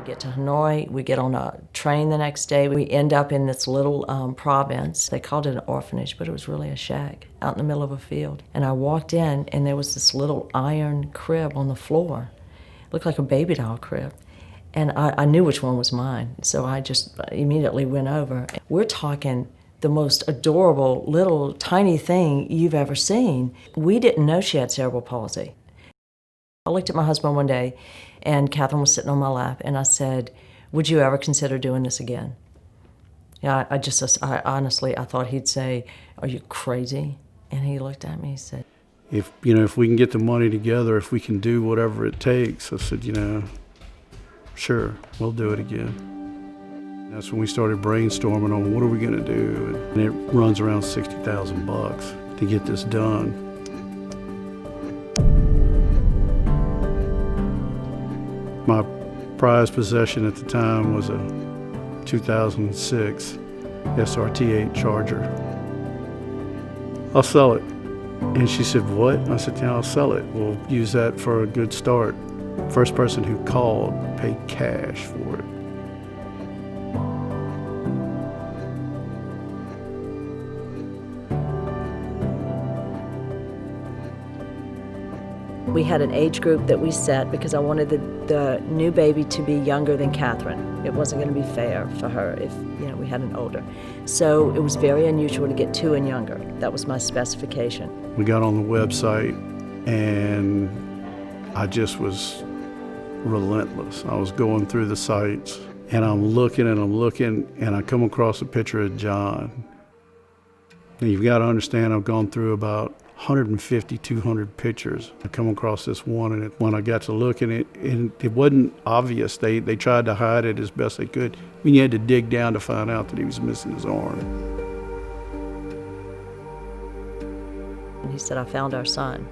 We get to Hanoi, we get on a train the next day. We end up in this little province. They called it an orphanage, but it was really a shack out in the middle of a field. And I walked in, and there was this little iron crib on the floor. It looked like a baby doll crib. And I knew which one was mine, so I just immediately went over. We're talking the most adorable little tiny thing you've ever seen. We didn't know she had cerebral palsy. I looked at my husband one day, and Catherine was sitting on my lap, and I said, "Would you ever consider doing this again?" Yeah, I honestly, I thought he'd say, "Are you crazy?" And he looked at me, he said, if we can get the money together, if we can do whatever it takes, I said, sure, we'll do it again. That's when we started brainstorming on what are we gonna do, and it runs around $60,000 to get this done. My prized possession at the time was a 2006 SRT8 Charger. "I'll sell it." And she said, "What?" I said, "Yeah, I'll sell it. We'll use that for a good start." First person who called paid cash for it. We had an age group that we set because I wanted the new baby to be younger than Catherine. It wasn't going to be fair for her if we had an older. So it was very unusual to get 2 and younger. That was my specification. We got on the website, and I just was relentless. I was going through the sites, and I'm looking, and I come across a picture of John. And you've got to understand, I've gone through about 150, 200 pictures. I come across this one, and when I got to look at it, it wasn't obvious. They tried to hide it as best they could. I mean, you had to dig down to find out that he was missing his arm. And he said, "I found our son."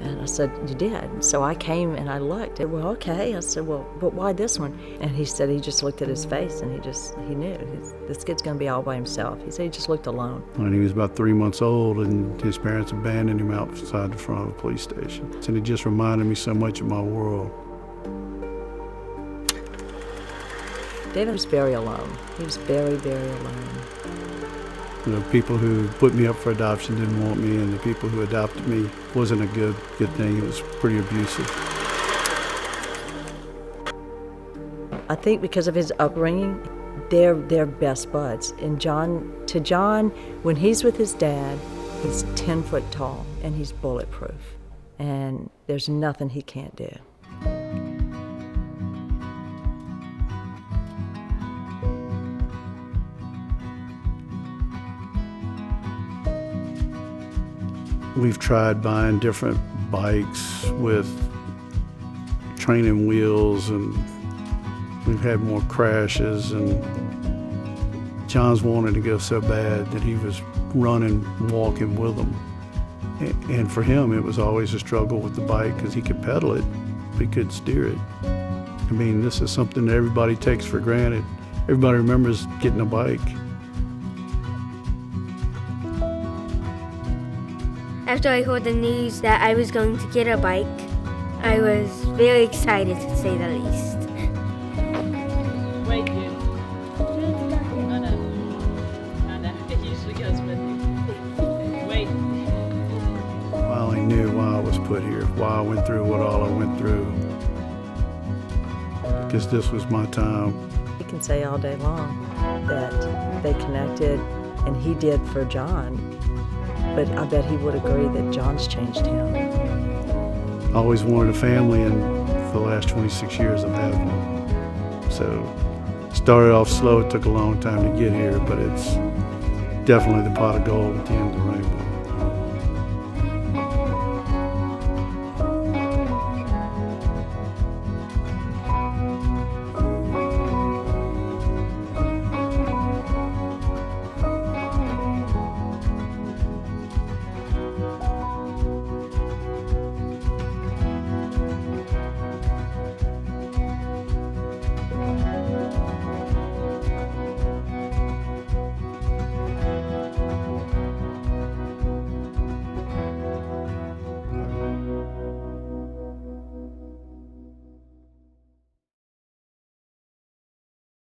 And I said, "You did?" So I came and I looked. Well, okay. I said, "Well, but why this one?" And he said he just looked at his face and he knew. This kid's going to be all by himself. He said he just looked alone. When he was about 3 months old, and his parents abandoned him outside the front of a police station. And it just reminded me so much of my world. David was very alone. He was very, very alone. People who put me up for adoption didn't want me, and the people who adopted me wasn't a good thing. It was pretty abusive. I think because of his upbringing, they're best buds. And to John, when he's with his dad, he's 10 foot tall and he's bulletproof. And there's nothing he can't do. We've tried buying different bikes with training wheels, and we've had more crashes, and John's wanted to go so bad that he was running, walking with them. And for him, it was always a struggle with the bike because he could pedal it, but he couldn't steer it. I mean, this is something that everybody takes for granted. Everybody remembers getting a bike. After I heard the news that I was going to get a bike, I was very excited, to say the least. Wait, dude. I know. It usually goes with you. Wait. I finally knew why I was put here, why I went through what all I went through. Because this was my time. He can say all day long that they connected and he did for John. But I bet he would agree that John's changed him. I always wanted a family, and for the last 26 years I've had one. So, started off slow, it took a long time to get here, but it's definitely the pot of gold at the end of the rainbow.